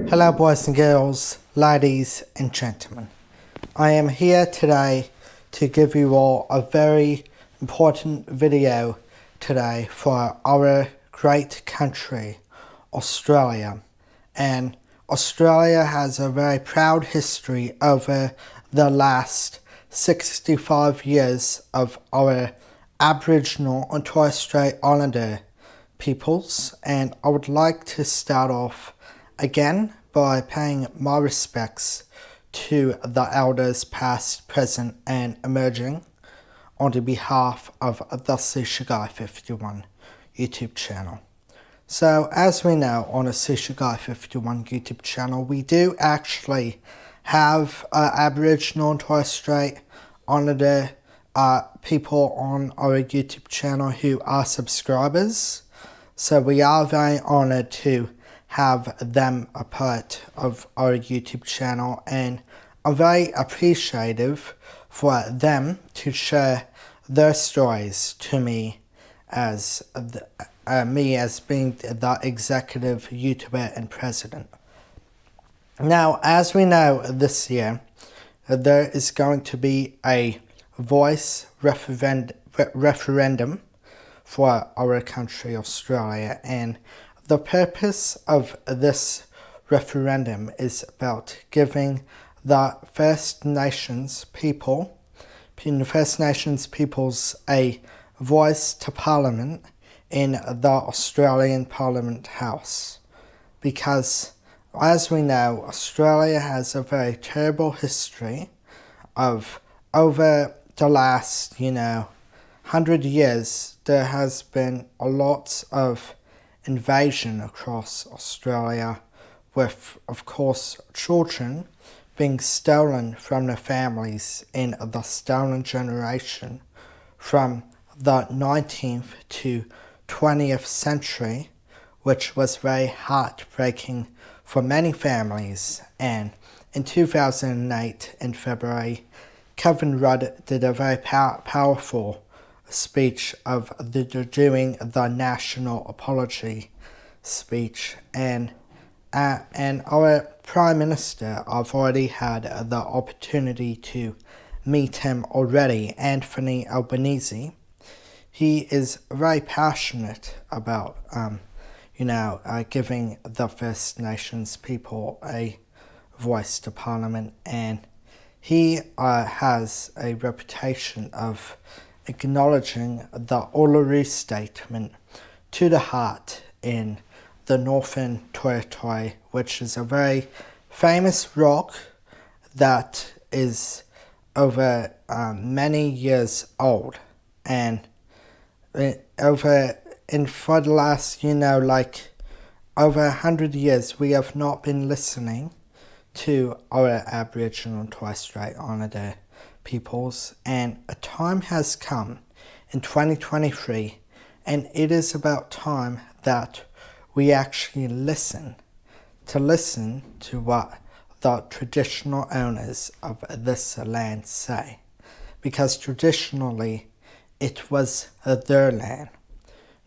Hello boys and girls, ladies and gentlemen. I am here today to give you all a very important video today for our great country, Australia. And Australia has a very proud history over the last 65 years of our Aboriginal and Torres Strait Islander peoples. And I would like to start off again by paying my respects to the elders past, present and emerging on the behalf of the Guy 51 YouTube channel. So as we know, on the Guy 51 YouTube channel, we do actually have Aboriginal and Torres Strait Islander people on our YouTube channel who are subscribers. So we are very honoured to have them a part of our YouTube channel, and I'm very appreciative for them to share their stories to me as being the executive YouTuber and president. Now, as we know, this year there is going to be a voice referendum for our country, Australia, and the purpose of this referendum is about giving the First Nations peoples a voice to Parliament in the Australian Parliament House. Because, as we know, Australia has a very terrible history of over the last, 100 years. There has been a lot of invasion across Australia, with, of course, children being stolen from their families in the stolen generation from the 19th to 20th century, which was very heartbreaking for many families. And in 2008, in February, Kevin Rudd did a very powerful speech of doing the national apology speech, and our Prime Minister, I've already had the opportunity to meet him already, Anthony Albanese. He is very passionate about giving the First Nations people a voice to Parliament, and he has a reputation of acknowledging the Uluru Statement to the heart in the Northern Territory, which is a very famous rock that is over many years old. And for the last, over 100 years, we have not been listening to our Aboriginal and Torres Strait Islander peoples, and a time has come in 2023, and it is about time that we actually listen to what the traditional owners of this land say, because traditionally it was their land,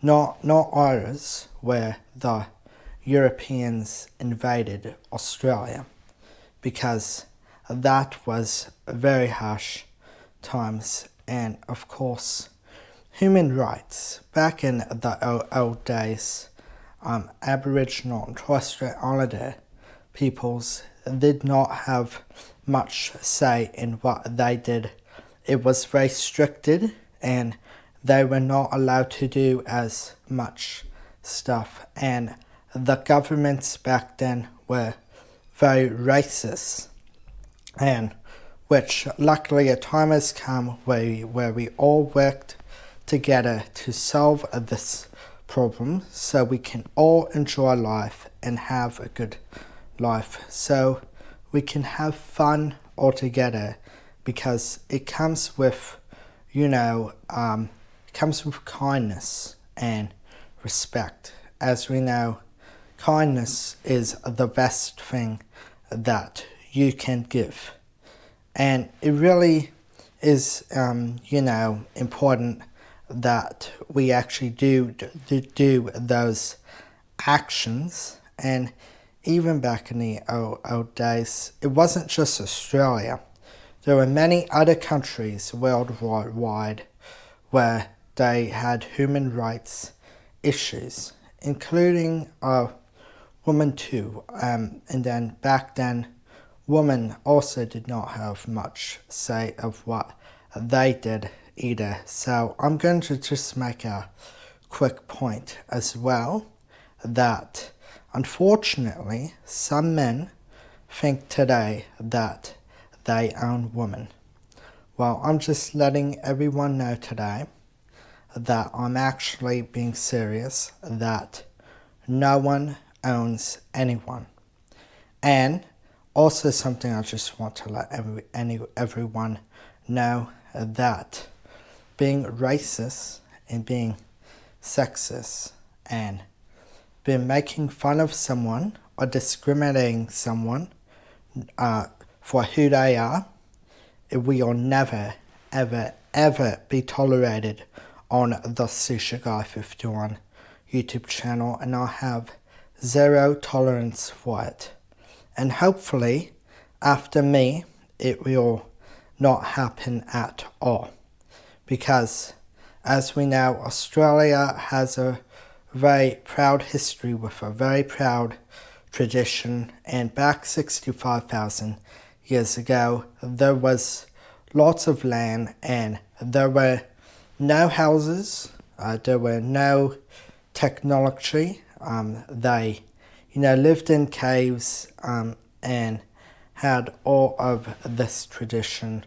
not ours, where the Europeans invaded Australia, because that was very harsh times. And of course, human rights back in the old days, Aboriginal and Torres Strait Islander peoples did not have much say in what they did. It was restricted, and they were not allowed to do as much stuff, and the governments back then were very racist, and which luckily a time has come where we all worked together to solve this problem, so we can all enjoy life and have a good life, so we can have fun all together, because it comes with kindness and respect. As we know, kindness is the best thing that you can give, and it really is important that we actually do those actions. And even back in the old days, it wasn't just Australia. There were many other countries worldwide where they had human rights issues, including women too. And then back then, women also did not have much say of what they did either. So I'm going to just make a quick point as well that unfortunately some men think today that they own women. Well, I'm just letting everyone know today that I'm actually being serious, that no one owns anyone. And also something I just want to let everyone know, that being racist and being sexist and being making fun of someone or discriminating someone for who they are, it will never, ever, ever be tolerated on the Susha Guy 51 YouTube channel, and I have zero tolerance for it. And hopefully, after me, it will not happen at all. Because, as we know, Australia has a very proud history with a very proud tradition, and back 65,000 years ago, there was lots of land and there were no houses, there were no technology. They, lived in caves and had all of this tradition.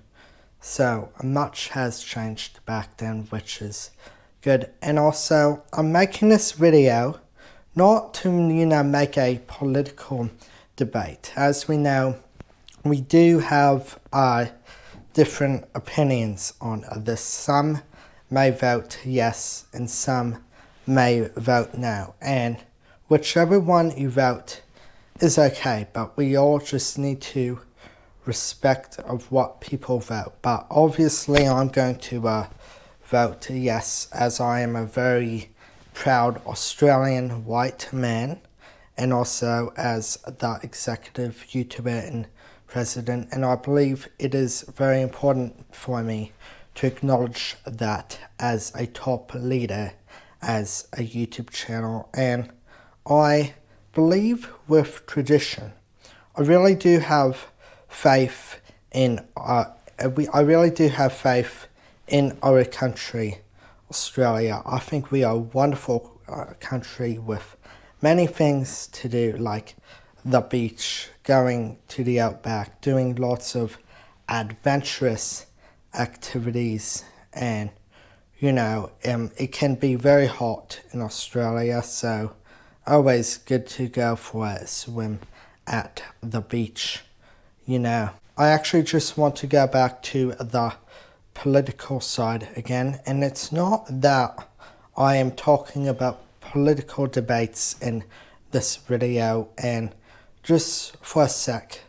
So much has changed back then, which is good. And also, I'm making this video not to, make a political debate. As we know, we do have different opinions on this. Some may vote yes and some may vote no. And whichever one you vote is okay, but we all just need to respect of what people vote. But obviously I'm going to vote yes, as I am a very proud Australian white man, and also as the executive YouTuber and president, and I believe it is very important for me to acknowledge that as a top leader, as a YouTube channel. And I believe with tradition. I really do have faith in I really do have faith in our country, Australia. I think we are a wonderful country with many things to do, like the beach, going to the outback, doing lots of adventurous activities, and it can be very hot in Australia, so always good to go for a swim at the beach. I actually just want to go back to the political side again, and it's not that I am talking about political debates in this video, and just for a sec,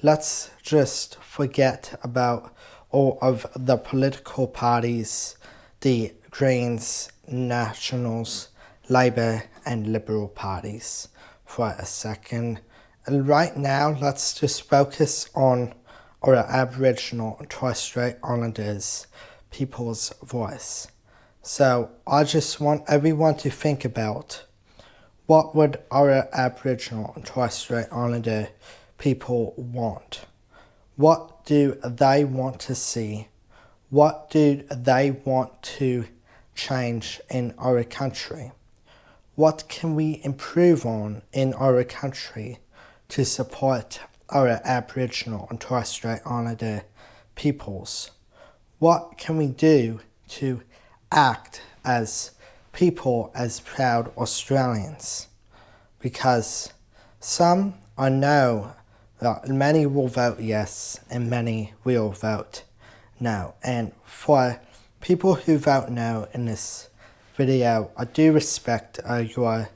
let's just forget about all of the political parties, the Greens, Nationals, Labour and Liberal parties for a second. And right now, let's just focus on our Aboriginal and Torres Strait Islanders people's voice. So I just want everyone to think about, what would our Aboriginal and Torres Strait Islander people want? What do they want to see? What do they want to change in our country? What can we improve on in our country to support our Aboriginal and Torres Strait Islander peoples? What can we do to act as people, as proud Australians? Because some, I know that many will vote yes and many will vote no. And for people who vote no in this video, I do respect your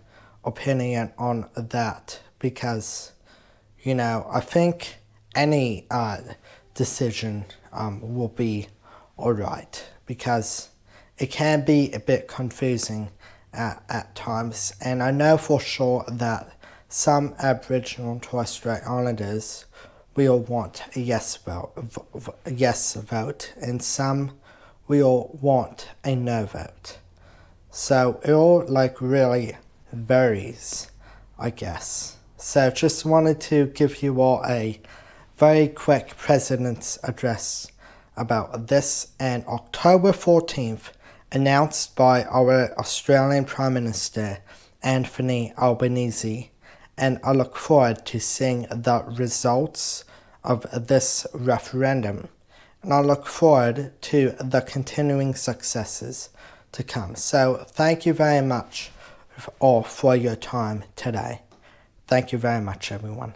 opinion on that, because I think any decision will be alright, because it can be a bit confusing at times, and I know for sure that some Aboriginal and Torres Strait Islanders will want a yes vote, and some will want a no vote. So it all really varies, I guess. So just wanted to give you all a very quick President's address about this, and October 14th, announced by our Australian Prime Minister Anthony Albanese, and I look forward to seeing the results of this referendum, and I look forward to the continuing successes to come. So thank you very much all for your time today. Thank you very much, everyone.